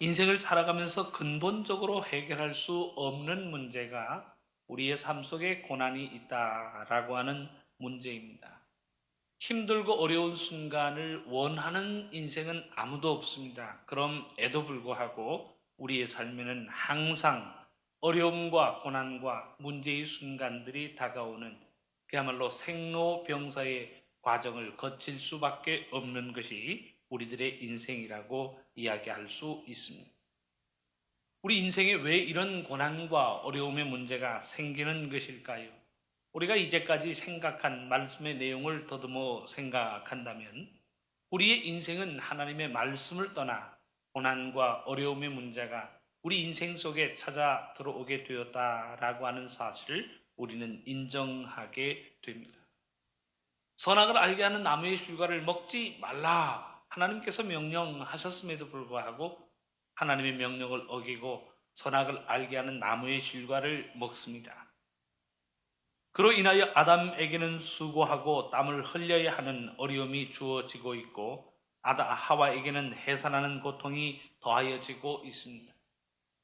인생을 살아가면서 근본적으로 해결할 수 없는 문제가 우리의 삶 속에 고난이 있다라고 하는 문제입니다. 힘들고 어려운 순간을 원하는 인생은 아무도 없습니다. 그럼에도 불구하고 우리의 삶에는 항상 어려움과 고난과 문제의 순간들이 다가오는 그야말로 생로병사의 과정을 거칠 수밖에 없는 것이 우리들의 인생이라고 이야기할 수 있습니다. 우리 인생에 왜 이런 고난과 어려움의 문제가 생기는 것일까요? 우리가 이제까지 생각한 말씀의 내용을 더듬어 생각한다면 우리의 인생은 하나님의 말씀을 떠나 고난과 어려움의 문제가 우리 인생 속에 찾아 들어오게 되었다라고 하는 사실을 우리는 인정하게 됩니다. 선악을 알게 하는 나무의 실과를 먹지 말라 하나님께서 명령하셨음에도 불구하고 하나님의 명령을 어기고 선악을 알게 하는 나무의 실과를 먹습니다. 그로 인하여 아담에게는 수고하고 땀을 흘려야 하는 어려움이 주어지고 있고 하와에게는 해산하는 고통이 더하여지고 있습니다.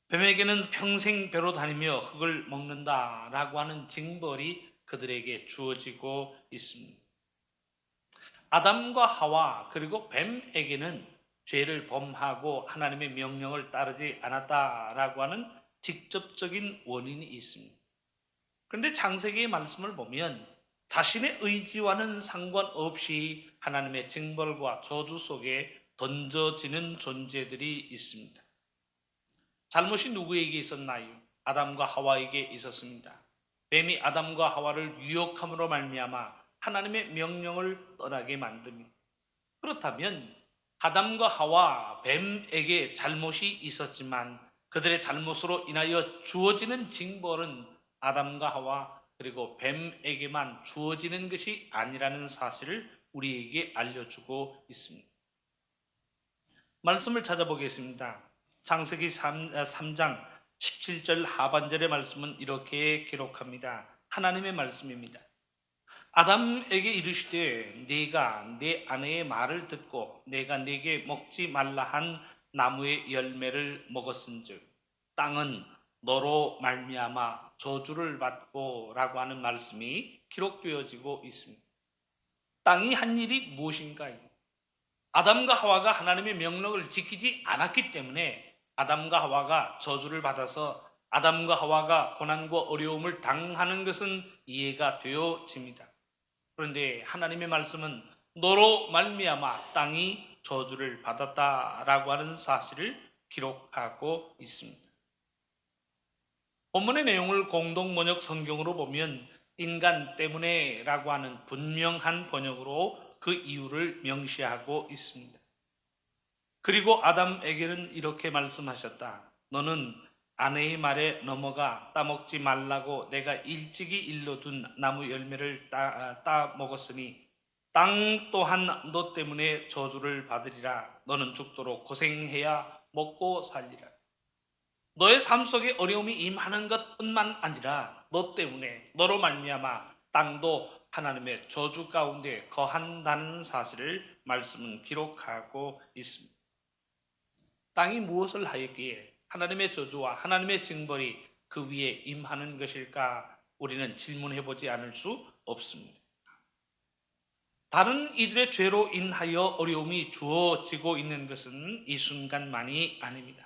뱀에게는 평생 배로 다니며 흙을 먹는다라고 하는 징벌이 그들에게 주어지고 있습니다. 아담과 하와 그리고 뱀에게는 죄를 범하고 하나님의 명령을 따르지 않았다라고 하는 직접적인 원인이 있습니다. 그런데 창세기의 말씀을 보면 자신의 의지와는 상관없이 하나님의 징벌과 저주 속에 던져지는 존재들이 있습니다. 잘못이 누구에게 있었나요? 아담과 하와에게 있었습니다. 뱀이 아담과 하와를 유혹함으로 말미암아 하나님의 명령을 떠나게 만듭니다. 그렇다면 아담과 하와 뱀에게 잘못이 있었지만 그들의 잘못으로 인하여 주어지는 징벌은 아담과 하와 그리고 뱀에게만 주어지는 것이 아니라는 사실을 우리에게 알려주고 있습니다. 말씀을 찾아보겠습니다. 창세기 3장 17절 하반절의 말씀은 이렇게 기록합니다. 하나님의 말씀입니다. 아담에게 이르시되 네가 내 아내의 말을 듣고 내가 네게 먹지 말라 한 나무의 열매를 먹었은즉 땅은 너로 말미암아 저주를 받고 라고 하는 말씀이 기록되어지고 있습니다. 땅이 한 일이 무엇인가요? 아담과 하와가 하나님의 명령을 지키지 않았기 때문에 아담과 하와가 저주를 받아서 아담과 하와가 고난과 어려움을 당하는 것은 이해가 되어집니다. 그런데 하나님의 말씀은 너로 말미암아 땅이 저주를 받았다라고 하는 사실을 기록하고 있습니다. 본문의 내용을 공동번역 성경으로 보면 인간 때문에라고 하는 분명한 번역으로 그 이유를 명시하고 있습니다. 그리고 아담에게는 이렇게 말씀하셨다. 너는 아내의 말에 넘어가 따먹지 말라고 내가 일찍이 일러둔 나무 열매를 따 먹었으니 땅 또한 너 때문에 저주를 받으리라. 너는 죽도록 고생해야 먹고 살리라. 너의 삶 속에 어려움이 임하는 것뿐만 아니라 너 때문에 너로 말미암아 땅도 하나님의 저주 가운데 거한다는 사실을 말씀은 기록하고 있습니다. 땅이 무엇을 하였기에 하나님의 저주와 하나님의 징벌이 그 위에 임하는 것일까? 우리는 질문해 보지 않을 수 없습니다. 다른 이들의 죄로 인하여 어려움이 주어지고 있는 것은 이 순간만이 아닙니다.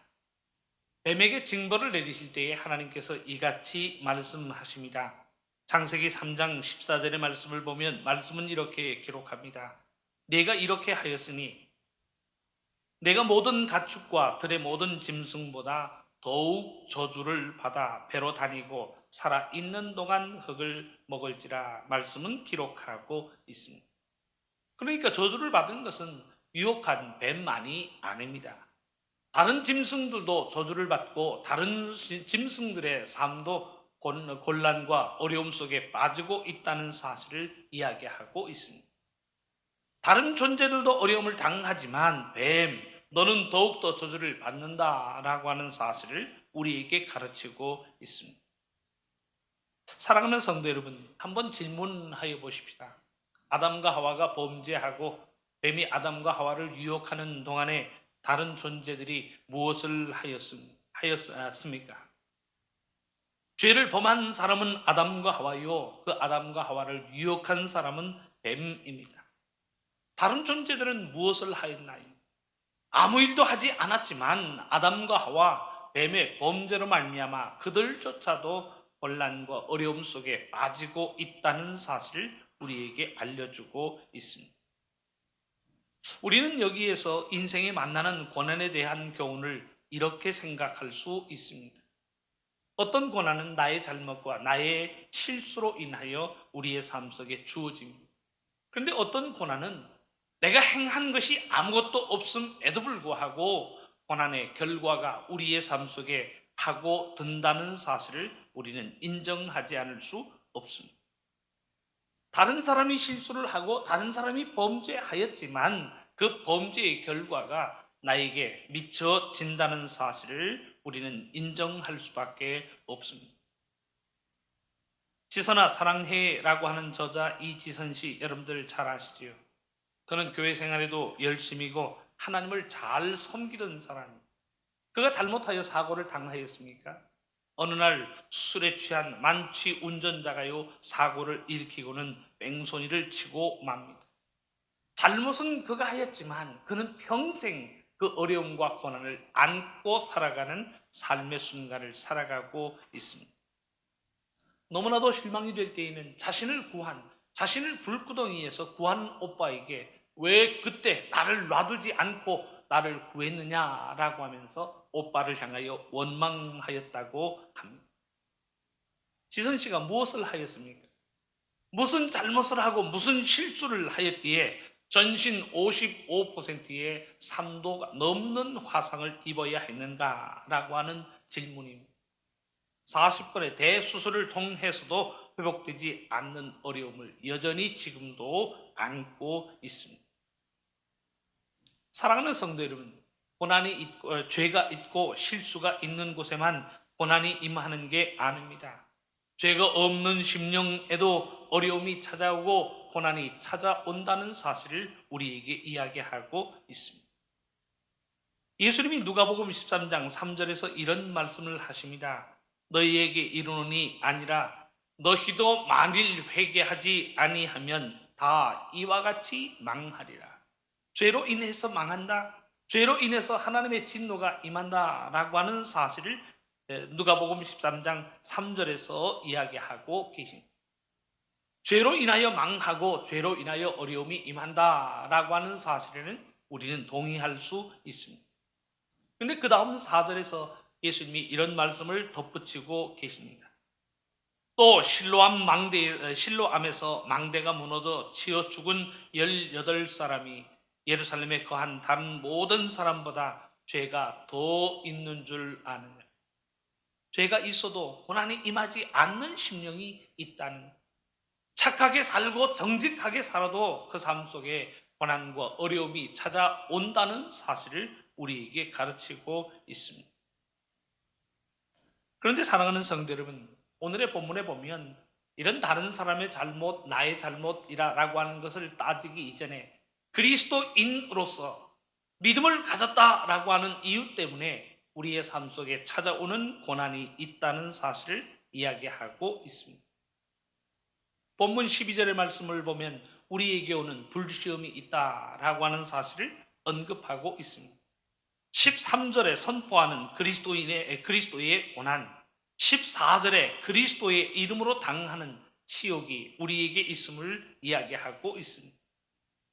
뱀에게 징벌을 내리실 때에 하나님께서 이같이 말씀하십니다. 창세기 3장 14절의 말씀을 보면 말씀은 이렇게 기록합니다. 내가 이렇게 하였으니 내가 모든 가축과 들의 모든 짐승보다 더욱 저주를 받아 배로 다니고 살아있는 동안 흙을 먹을지라 말씀은 기록하고 있습니다. 그러니까 저주를 받은 것은 유혹한 뱀만이 아닙니다. 다른 짐승들도 저주를 받고 다른 짐승들의 삶도 곤란과 어려움 속에 빠지고 있다는 사실을 이야기하고 있습니다. 다른 존재들도 어려움을 당하지만 뱀, 너는 더욱더 저주를 받는다라고 하는 사실을 우리에게 가르치고 있습니다. 사랑하는 성도 여러분, 한번 질문하여 보십시다. 아담과 하와가 범죄하고 뱀이 아담과 하와를 유혹하는 동안에 다른 존재들이 무엇을 하였습니까? 죄를 범한 사람은 아담과 하와요. 그 아담과 하와를 유혹한 사람은 뱀입니다. 다른 존재들은 무엇을 하였나요? 아무 일도 하지 않았지만 아담과 하와 뱀의 범죄로 말미암아 그들조차도 혼란과 어려움 속에 빠지고 있다는 사실을 우리에게 알려주고 있습니다. 우리는 여기에서 인생에 만나는 고난에 대한 교훈을 이렇게 생각할 수 있습니다. 어떤 고난은 나의 잘못과 나의 실수로 인하여 우리의 삶 속에 주어집니다. 그런데 어떤 고난은 내가 행한 것이 아무것도 없음에도 불구하고 고난의 결과가 우리의 삶 속에 파고든다는 사실을 우리는 인정하지 않을 수 없습니다. 다른 사람이 실수를 하고 다른 사람이 범죄하였지만 그 범죄의 결과가 나에게 미쳐진다는 사실을 우리는 인정할 수밖에 없습니다. 지선아 사랑해라고 하는 저자 이지선 씨 여러분들 잘 아시지요? 그는 교회 생활에도 열심이고 하나님을 잘 섬기던 사람입니다. 그가 잘못하여 사고를 당하였습니까? 어느 날 술에 취한 만취 운전자가요 사고를 일으키고는 뺑소니를 치고 맙니다. 잘못은 그가 하였지만 그는 평생 그 어려움과 고난을 안고 살아가는 삶의 순간을 살아가고 있습니다. 너무나도 실망이 될 때에는 자신을 불구덩이에서 구한 오빠에게 왜 그때 나를 놔두지 않고 나를 구했느냐라고 하면서 오빠를 향하여 원망하였다고 합니다. 지선 씨가 무엇을 하였습니까? 무슨 잘못을 하고 무슨 실수를 하였기에 전신 55%의 3도가 넘는 화상을 입어야 했는가라고 하는 질문입니다. 40번의 대수술을 통해서도 회복되지 않는 어려움을 여전히 지금도 안고 있습니다. 사랑하는 성도 여러분, 고난이 있고, 죄가 있고 실수가 있는 곳에만 고난이 임하는 게 아닙니다. 죄가 없는 심령에도 어려움이 찾아오고 고난이 찾아온다는 사실을 우리에게 이야기하고 있습니다. 예수님이 누가복음 13장 3절에서 이런 말씀을 하십니다. 너희에게 이르노니 아니라 너희도 만일 회개하지 아니하면 다 이와 같이 망하리라. 죄로 인해서 망한다. 죄로 인해서 하나님의 진노가 임한다라고 하는 사실을 누가복음 13장 3절에서 이야기하고 계십니다. 죄로 인하여 망하고 죄로 인하여 어려움이 임한다라고 하는 사실에는 우리는 동의할 수 있습니다. 그런데 그 다음 4절에서 예수님이 이런 말씀을 덧붙이고 계십니다. 또 실로암에서 망대가 무너져 치어 죽은 18사람이 예루살렘에 거한 다른 모든 사람보다 죄가 더 있는 줄 아느냐. 죄가 있어도 고난이 임하지 않는 심령이 있다는, 착하게 살고 정직하게 살아도 그 삶 속에 고난과 어려움이 찾아온다는 사실을 우리에게 가르치고 있습니다. 그런데 사랑하는 성도 여러분, 오늘의 본문에 보면 이런 다른 사람의 잘못, 나의 잘못이라고 하는 것을 따지기 이전에 그리스도인으로서 믿음을 가졌다라고 하는 이유 때문에 우리의 삶 속에 찾아오는 고난이 있다는 사실을 이야기하고 있습니다. 본문 12절의 말씀을 보면 우리에게 오는 불시험이 있다라고 하는 사실을 언급하고 있습니다. 13절에 선포하는 그리스도의 고난, 14절에 그리스도의 이름으로 당하는 치욕이 우리에게 있음을 이야기하고 있습니다.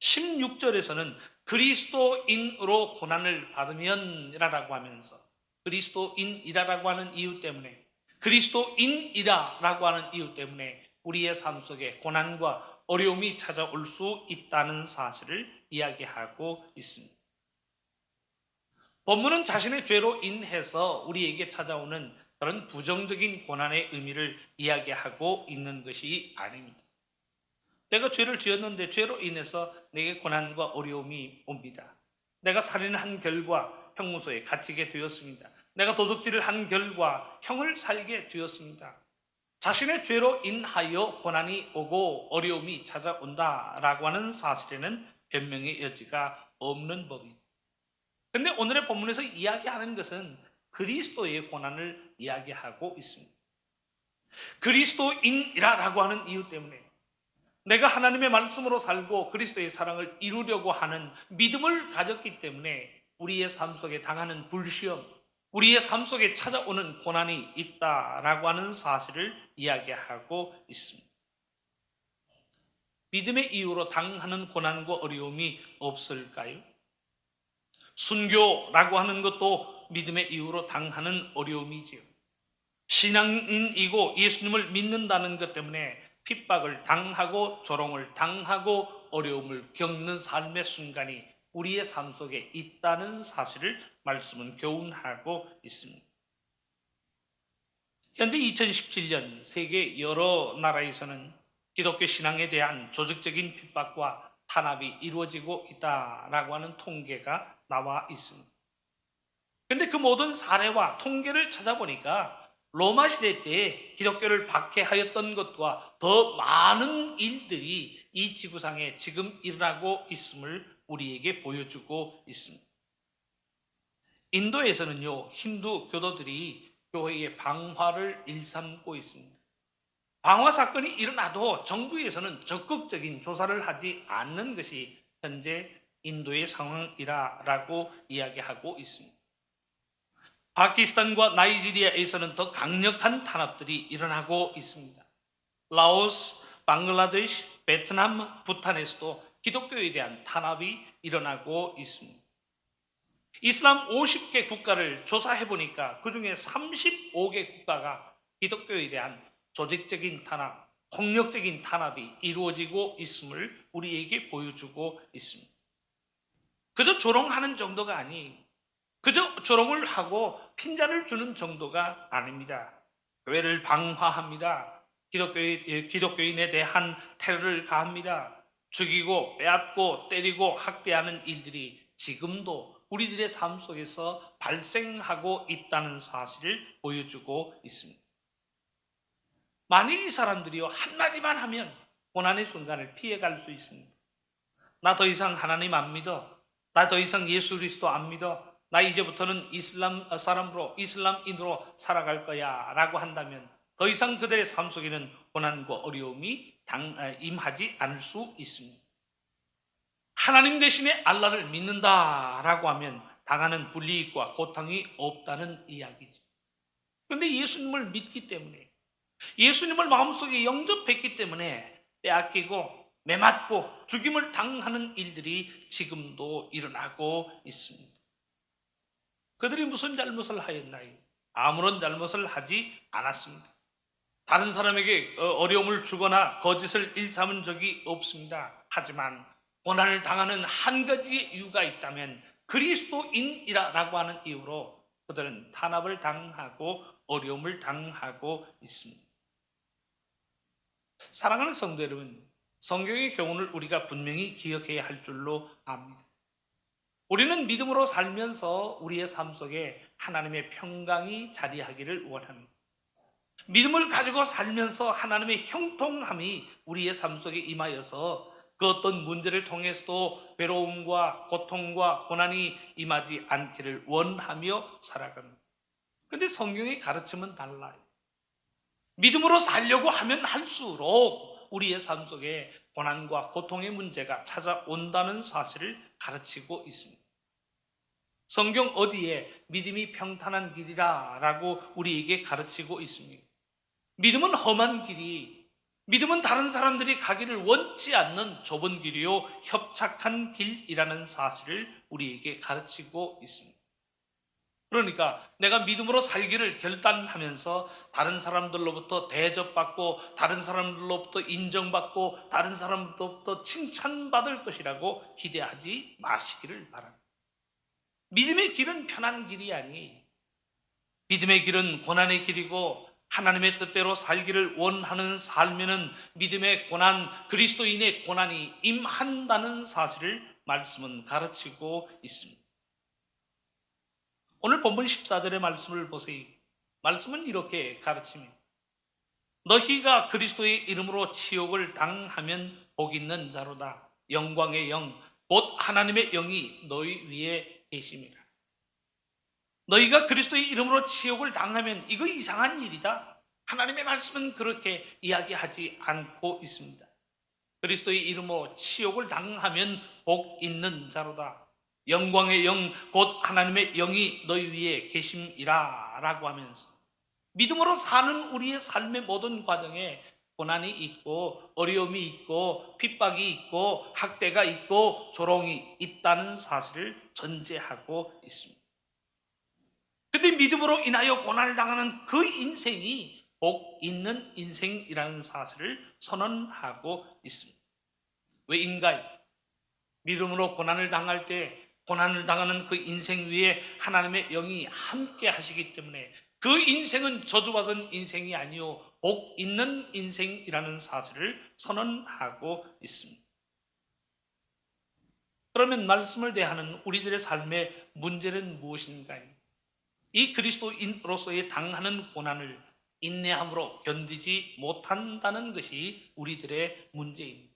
16절에서는 그리스도인으로 고난을 받으면이라고 하면서 그리스도인이라고 하는 이유 때문에, 그리스도인이라고 하는 이유 때문에 우리의 삶 속에 고난과 어려움이 찾아올 수 있다는 사실을 이야기하고 있습니다. 본문은 자신의 죄로 인해서 우리에게 찾아오는 그런 부정적인 고난의 의미를 이야기하고 있는 것이 아닙니다. 내가 죄를 지었는데 죄로 인해서 내게 고난과 어려움이 옵니다. 내가 살인한 결과 형무소에 갇히게 되었습니다. 내가 도둑질을 한 결과 형을 살게 되었습니다. 자신의 죄로 인하여 고난이 오고 어려움이 찾아온다라고 하는 사실에는 변명의 여지가 없는 법입니다. 근데 오늘의 본문에서 이야기하는 것은 그리스도의 고난을 이야기하고 있습니다. 그리스도인이라고 하는 이유 때문에 내가 하나님의 말씀으로 살고 그리스도의 사랑을 이루려고 하는 믿음을 가졌기 때문에 우리의 삶 속에 당하는 불시험, 우리의 삶 속에 찾아오는 고난이 있다라고 하는 사실을 이야기하고 있습니다. 믿음의 이유로 당하는 고난과 어려움이 없을까요? 순교라고 하는 것도 믿음의 이유로 당하는 어려움이지요. 신앙인이고 예수님을 믿는다는 것 때문에 핍박을 당하고 조롱을 당하고 어려움을 겪는 삶의 순간이 우리의 삶 속에 있다는 사실을 말씀은 교훈하고 있습니다. 현재 2017년 세계 여러 나라에서는 기독교 신앙에 대한 조직적인 핍박과 탄압이 이루어지고 있다라고 하는 통계가 나와 있습니다. 그런데 그 모든 사례와 통계를 찾아보니까 로마 시대 때 기독교를 박해하였던 것과 더 많은 일들이 이 지구상에 지금 일어나고 있음을 우리에게 보여주고 있습니다. 인도에서는요, 힌두 교도들이 교회의 방화를 일삼고 있습니다. 방화 사건이 일어나도 정부에서는 적극적인 조사를 하지 않는 것이 현재 인도의 상황이라고 이야기하고 있습니다. 파키스탄과 나이지리아에서는 더 강력한 탄압들이 일어나고 있습니다. 라오스, 방글라데시, 베트남, 부탄에서도 기독교에 대한 탄압이 일어나고 있습니다. 이슬람 50개 국가를 조사해 보니까 그중에 35개 국가가 기독교에 대한 조직적인 탄압, 폭력적인 탄압이 이루어지고 있음을 우리에게 보여주고 있습니다. 그저 조롱하는 정도가 아니, 그저 조롱을 하고 핀잔을 주는 정도가 아닙니다. 교회를 방화합니다. 기독교인에 대한 테러를 가합니다. 죽이고 빼앗고 때리고 학대하는 일들이 지금도 우리들의 삶 속에서 발생하고 있다는 사실을 보여주고 있습니다. 만일 이 사람들이요 한마디만 하면 고난의 순간을 피해갈 수 있습니다. 나 더 이상 하나님 안 믿어. 나 더 이상 예수 그리스도 안 믿어. 나 이제부터는 이슬람 사람으로 이슬람인으로 살아갈 거야 라고 한다면 더 이상 그들의 삶 속에는 고난과 어려움이 임하지 않을 수 있습니다. 하나님 대신에 알라를 믿는다라고 하면 당하는 불이익과 고통이 없다는 이야기죠. 그런데 예수님을 믿기 때문에 예수님을 마음속에 영접했기 때문에 빼앗기고 매맞고 죽임을 당하는 일들이 지금도 일어나고 있습니다. 그들이 무슨 잘못을 하였나요? 아무런 잘못을 하지 않았습니다. 다른 사람에게 어려움을 주거나 거짓을 일삼은 적이 없습니다. 하지만 고난을 당하는 한 가지의 이유가 있다면 그리스도인이라고 하는 이유로 그들은 탄압을 당하고 어려움을 당하고 있습니다. 사랑하는 성도 여러분, 성경의 교훈을 우리가 분명히 기억해야 할 줄로 압니다. 우리는 믿음으로 살면서 우리의 삶 속에 하나님의 평강이 자리하기를 원합니다. 믿음을 가지고 살면서 하나님의 형통함이 우리의 삶 속에 임하여서 그 어떤 문제를 통해서도 괴로움과 고통과 고난이 임하지 않기를 원하며 살아갑니다. 그런데 성경의 가르침은 달라요. 믿음으로 살려고 하면 할수록 우리의 삶 속에 고난과 고통의 문제가 찾아온다는 사실을 가르치고 있습니다. 성경 어디에 믿음이 평탄한 길이라 라고 우리에게 가르치고 있습니다. 믿음은 험한 길이, 믿음은 다른 사람들이 가기를 원치 않는 좁은 길이요 협착한 길이라는 사실을 우리에게 가르치고 있습니다. 그러니까 내가 믿음으로 살기를 결단하면서 다른 사람들로부터 대접받고 다른 사람들로부터 인정받고 다른 사람들로부터 칭찬받을 것이라고 기대하지 마시기를 바랍니다. 믿음의 길은 편한 길이 아니, 믿음의 길은 고난의 길이고 하나님의 뜻대로 살기를 원하는 삶에는 믿음의 고난, 그리스도인의 고난이 임한다는 사실을 말씀은 가르치고 있습니다. 오늘 본문 14절의 말씀을 보세요. 말씀은 이렇게 가르칩니다. 너희가 그리스도의 이름으로 치욕을 당하면 복 있는 자로다. 영광의 영, 곧 하나님의 영이 너희 위에 계심이라. 너희가 그리스도의 이름으로 치욕을 당하면 이거 이상한 일이다. 하나님의 말씀은 그렇게 이야기하지 않고 있습니다. 그리스도의 이름으로 치욕을 당하면 복 있는 자로다. 영광의 영 곧 하나님의 영이 너희 위에 계심이라 라고 하면서 믿음으로 사는 우리의 삶의 모든 과정에 고난이 있고 어려움이 있고 핍박이 있고 학대가 있고 조롱이 있다는 사실을 전제하고 있습니다. 그런데 믿음으로 인하여 고난을 당하는 그 인생이 복 있는 인생이라는 사실을 선언하고 있습니다. 왜인가요? 믿음으로 고난을 당할 때 고난을 당하는 그 인생 위에 하나님의 영이 함께 하시기 때문에 그 인생은 저주받은 인생이 아니요 복 있는 인생이라는 사실을 선언하고 있습니다. 그러면 말씀을 대하는 우리들의 삶의 문제는 무엇인가요? 이 그리스도인으로서의 당하는 고난을 인내함으로 견디지 못한다는 것이 우리들의 문제입니다.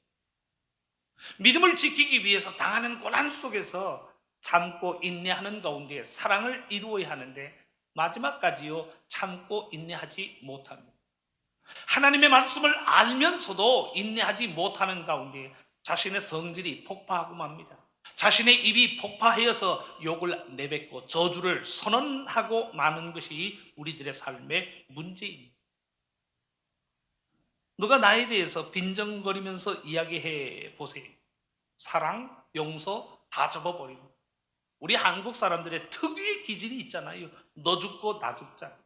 믿음을 지키기 위해서 당하는 고난 속에서 참고 인내하는 가운데 사랑을 이루어야 하는데 마지막까지요 참고 인내하지 못합니다. 하나님의 말씀을 알면서도 인내하지 못하는 가운데 자신의 성질이 폭파하고 맙니다. 자신의 입이 폭파하여서 욕을 내뱉고 저주를 선언하고 마는 것이 우리들의 삶의 문제입니다. 누가 나에 대해서 빈정거리면서 이야기해 보세요. 사랑, 용서 다 접어버립니다. 우리 한국 사람들의 특유의 기질이 있잖아요. 너 죽고 나 죽자.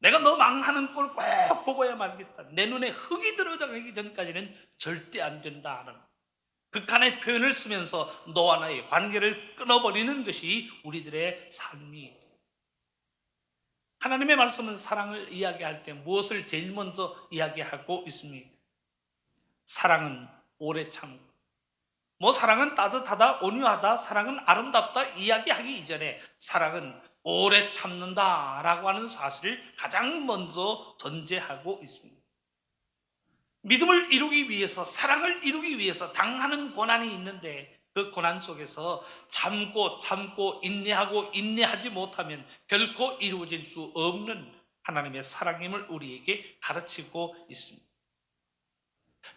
내가 너 망하는 꼴 꼭 보고야 말겠다. 내 눈에 흙이 들어가기 전까지는 절대 안 된다. 극한의 표현을 쓰면서 너와 나의 관계를 끊어버리는 것이 우리들의 삶이에요. 하나님의 말씀은 사랑을 이야기할 때 무엇을 제일 먼저 이야기하고 있습니까? 사랑은 오래 참고 사랑은 따뜻하다, 온유하다, 사랑은 아름답다 이야기하기 이전에 사랑은 오래 참는다라고 하는 사실을 가장 먼저 전제하고 있습니다. 믿음을 이루기 위해서, 사랑을 이루기 위해서 당하는 고난이 있는데 그 고난 속에서 참고 인내하고 인내하지 못하면 결코 이루어질 수 없는 하나님의 사랑임을 우리에게 가르치고 있습니다.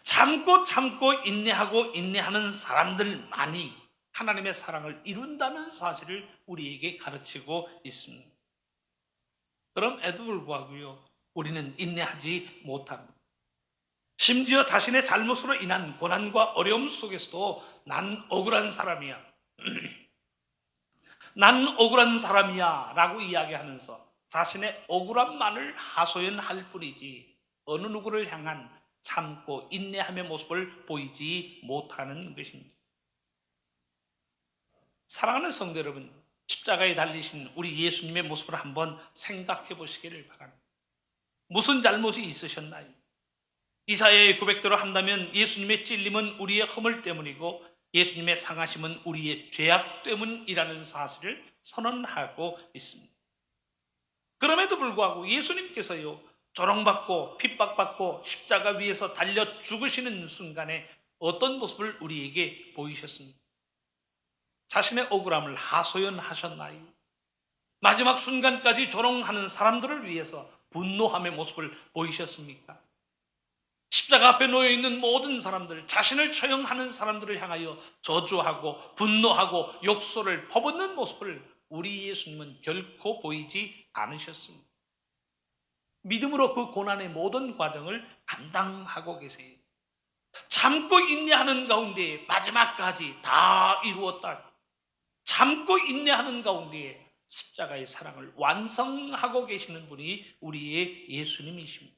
참고 인내하고 인내하는 사람들만이 하나님의 사랑을 이룬다는 사실을 우리에게 가르치고 있습니다. 그럼에도 불구하고요, 우리는 인내하지 못합니다. 심지어 자신의 잘못으로 인한 고난과 어려움 속에서도 난 억울한 사람이야. 난 억울한 사람이야 라고 이야기하면서 자신의 억울함만을 하소연할 뿐이지 어느 누구를 향한 참고 인내함의 모습을 보이지 못하는 것입니다. 사랑하는 성도 여러분, 십자가에 달리신 우리 예수님의 모습을 한번 생각해 보시기를 바랍니다. 무슨 잘못이 있으셨나요? 이사야의 고백대로 한다면 예수님의 찔림은 우리의 허물 때문이고 예수님의 상하심은 우리의 죄악 때문이라는 사실을 선언하고 있습니다. 그럼에도 불구하고 예수님께서요, 조롱받고 핍박받고 십자가 위에서 달려 죽으시는 순간에 어떤 모습을 우리에게 보이셨습니까? 자신의 억울함을 하소연하셨나요? 마지막 순간까지 조롱하는 사람들을 위해서 분노함의 모습을 보이셨습니까? 십자가 앞에 놓여있는 모든 사람들, 자신을 처형하는 사람들을 향하여 저주하고 분노하고 욕설을 퍼붓는 모습을 우리 예수님은 결코 보이지 않으셨습니다. 믿음으로 그 고난의 모든 과정을 감당하고 계세요. 참고 인내하는 가운데 마지막까지 다 이루었다. 참고 인내하는 가운데 십자가의 사랑을 완성하고 계시는 분이 우리의 예수님이십니다.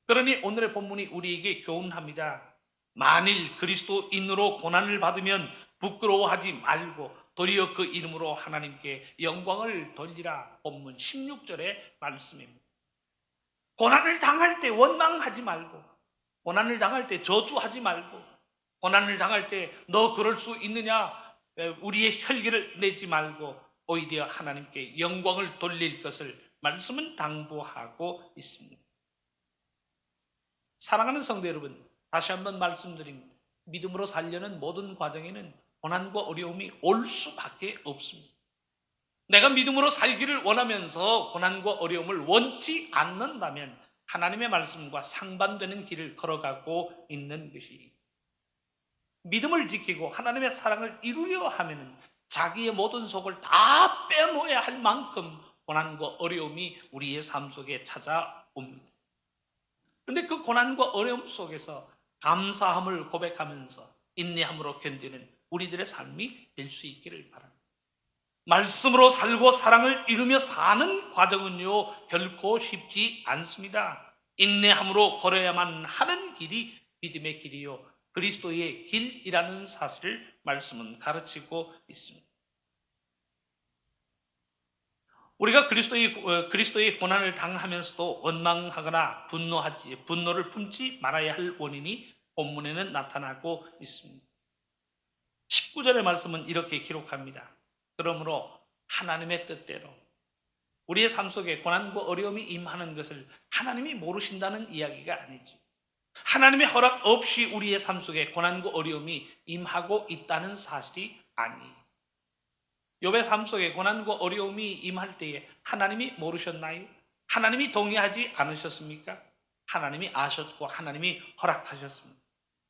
그러니 오늘의 본문이 우리에게 교훈합니다. 만일 그리스도인으로 고난을 받으면 부끄러워하지 말고 도리어 그 이름으로 하나님께 영광을 돌리라. 본문 16절의 말씀입니다. 고난을 당할 때 원망하지 말고, 고난을 당할 때 저주하지 말고, 고난을 당할 때 너 그럴 수 있느냐 우리의 혈기를 내지 말고 오히려 하나님께 영광을 돌릴 것을 말씀은 당부하고 있습니다. 사랑하는 성도 여러분, 다시 한번 말씀드립니다. 믿음으로 살려는 모든 과정에는 고난과 어려움이 올 수밖에 없습니다. 내가 믿음으로 살기를 원하면서 고난과 어려움을 원치 않는다면 하나님의 말씀과 상반되는 길을 걸어가고 있는 것이, 믿음을 지키고 하나님의 사랑을 이루려 하면 자기의 모든 속을 다 빼놓아야 할 만큼 고난과 어려움이 우리의 삶 속에 찾아옵니다. 그런데 그 고난과 어려움 속에서 감사함을 고백하면서 인내함으로 견디는 우리들의 삶이 될 수 있기를 바랍니다. 말씀으로 살고 사랑을 이루며 사는 과정은요, 결코 쉽지 않습니다. 인내함으로 걸어야만 하는 길이 믿음의 길이요, 그리스도의 길이라는 사실을 말씀은 가르치고 있습니다. 우리가 그리스도의 고난을 당하면서도 원망하거나 분노를 품지 말아야 할 원인이 본문에는 나타나고 있습니다. 19절의 말씀은 이렇게 기록합니다. 그러므로 하나님의 뜻대로, 우리의 삶 속에 고난과 어려움이 임하는 것을 하나님이 모르신다는 이야기가 아니죠. 하나님의 허락 없이 우리의 삶 속에 고난과 어려움이 임하고 있다는 사실이 아니에요. 욥의 삶 속에 고난과 어려움이 임할 때에 하나님이 모르셨나요? 하나님이 동의하지 않으셨습니까? 하나님이 아셨고 하나님이 허락하셨습니다.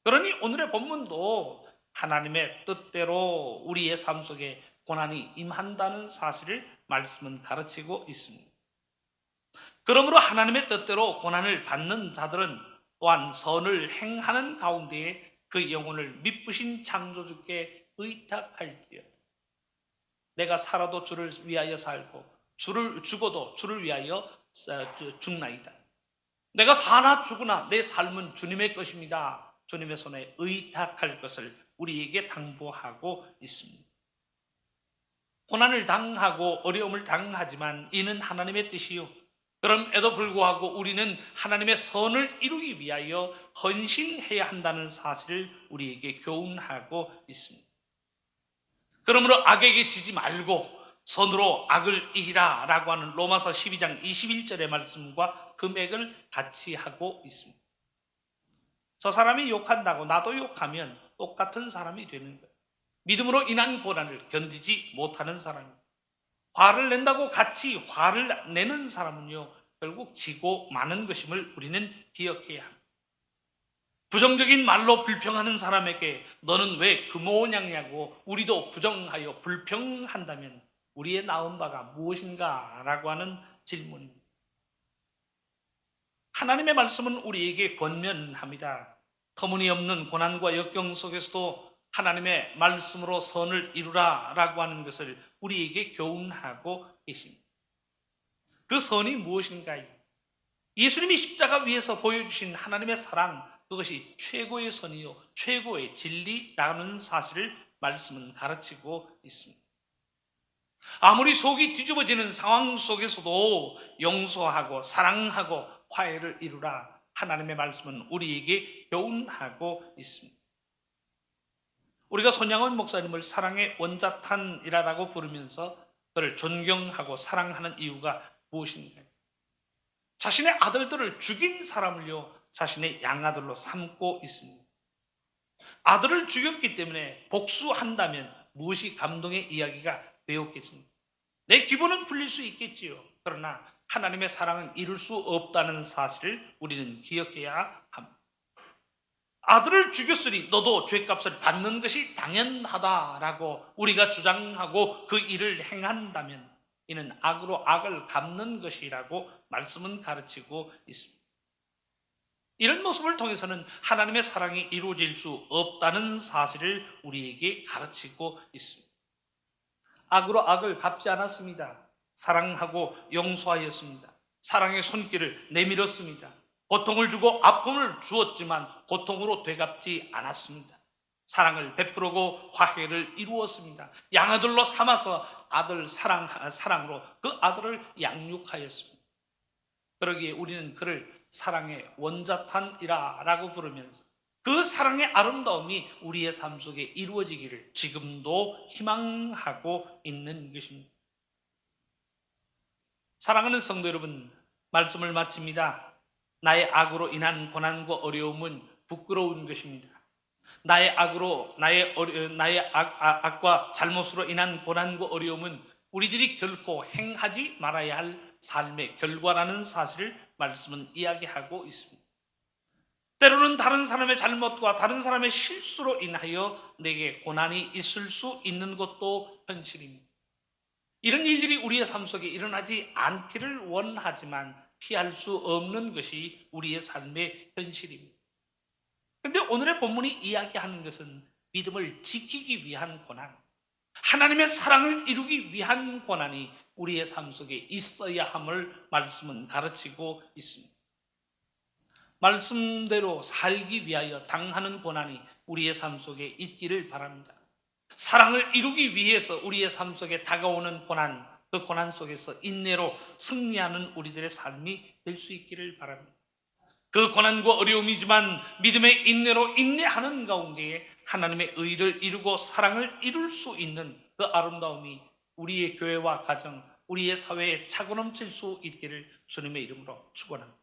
그러니 오늘의 본문도 하나님의 뜻대로 우리의 삶 속에 고난이 임한다는 사실을 말씀은 가르치고 있습니다. 그러므로 하나님의 뜻대로 고난을 받는 자들은 또한 선을 행하는 가운데에 그 영혼을 미쁘신 창조주께 의탁할지어다. 내가 살아도 주를 위하여 살고 죽어도 주를 위하여 죽나이다. 내가 사나 죽으나 내 삶은 주님의 것입니다. 주님의 손에 의탁할 것을 우리에게 당부하고 있습니다. 고난을 당하고 어려움을 당하지만 이는 하나님의 뜻이요, 그럼에도 불구하고 우리는 하나님의 선을 이루기 위하여 헌신해야 한다는 사실을 우리에게 교훈하고 있습니다. 그러므로 악에게 지지 말고 선으로 악을 이기라 라고 하는 로마서 12장 21절의 말씀과 금액을 같이 하고 있습니다. 저 사람이 욕한다고 나도 욕하면 똑같은 사람이 되는 거예요. 믿음으로 인한 고난을 견디지 못하는 사람입니다. 화를 낸다고 같이 화를 내는 사람은요, 결국 지고 마는 것임을 우리는 기억해야 합니다. 부정적인 말로 불평하는 사람에게 너는 왜 그 모양이냐고 우리도 부정하여 불평한다면 우리의 나온 바가 무엇인가 라고 하는 질문입니다. 하나님의 말씀은 우리에게 권면합니다. 터무니없는 고난과 역경 속에서도 하나님의 말씀으로 선을 이루라 라고 하는 것을 우리에게 교훈하고 계십니다. 그 선이 무엇인가요? 예수님이 십자가 위에서 보여주신 하나님의 사랑, 그것이 최고의 선이요 최고의 진리라는 사실을 말씀은 가르치고 있습니다. 아무리 속이 뒤집어지는 상황 속에서도 용서하고 사랑하고 화해를 이루라, 하나님의 말씀은 우리에게 교훈하고 있습니다. 우리가 손양원 목사님을 사랑의 원자탄이라고 부르면서 그를 존경하고 사랑하는 이유가 무엇인가요? 자신의 아들들을 죽인 사람을요, 자신의 양아들로 삼고 있습니다. 아들을 죽였기 때문에 복수한다면 무엇이 감동의 이야기가 되었겠습니까? 내 기분은 풀릴 수 있겠지요. 그러나 하나님의 사랑은 이룰 수 없다는 사실을 우리는 기억해야 합니다. 아들을 죽였으니 너도 죄값을 받는 것이 당연하다라고 우리가 주장하고 그 일을 행한다면 이는 악으로 악을 갚는 것이라고 말씀은 가르치고 있습니다. 이런 모습을 통해서는 하나님의 사랑이 이루어질 수 없다는 사실을 우리에게 가르치고 있습니다. 악으로 악을 갚지 않았습니다. 사랑하고 용서하였습니다. 사랑의 손길을 내밀었습니다. 고통을 주고 아픔을 주었지만 고통으로 되갚지 않았습니다. 사랑을 베풀고 화해를 이루었습니다. 양아들로 삼아서 아들 사랑으로 그 아들을 양육하였습니다. 그러기에 우리는 그를 사랑의 원자탄이라고 부르면서 그 사랑의 아름다움이 우리의 삶 속에 이루어지기를 지금도 희망하고 있는 것입니다. 사랑하는 성도 여러분, 말씀을 마칩니다. 나의 악으로 인한 고난과 어려움은 부끄러운 것입니다. 나의 악과 잘못으로 인한 고난과 어려움은 우리들이 결코 행하지 말아야 할 삶의 결과라는 사실을 말씀은 이야기하고 있습니다. 때로는 다른 사람의 잘못과 다른 사람의 실수로 인하여 내게 고난이 있을 수 있는 것도 현실입니다. 이런 일들이 우리의 삶 속에 일어나지 않기를 원하지만 피할 수 없는 것이 우리의 삶의 현실입니다. 그런데 오늘의 본문이 이야기하는 것은 믿음을 지키기 위한 고난, 하나님의 사랑을 이루기 위한 고난이 우리의 삶 속에 있어야 함을 말씀은 가르치고 있습니다. 말씀대로 살기 위하여 당하는 고난이 우리의 삶 속에 있기를 바랍니다. 사랑을 이루기 위해서 우리의 삶 속에 다가오는 고난, 그 고난 속에서 인내로 승리하는 우리들의 삶이 될 수 있기를 바랍니다. 그 고난과 어려움이지만 믿음의 인내로 인내하는 가운데에 하나님의 의를 이루고 사랑을 이룰 수 있는 그 아름다움이 우리의 교회와 가정, 우리의 사회에 차고 넘칠 수 있기를 주님의 이름으로 축원합니다.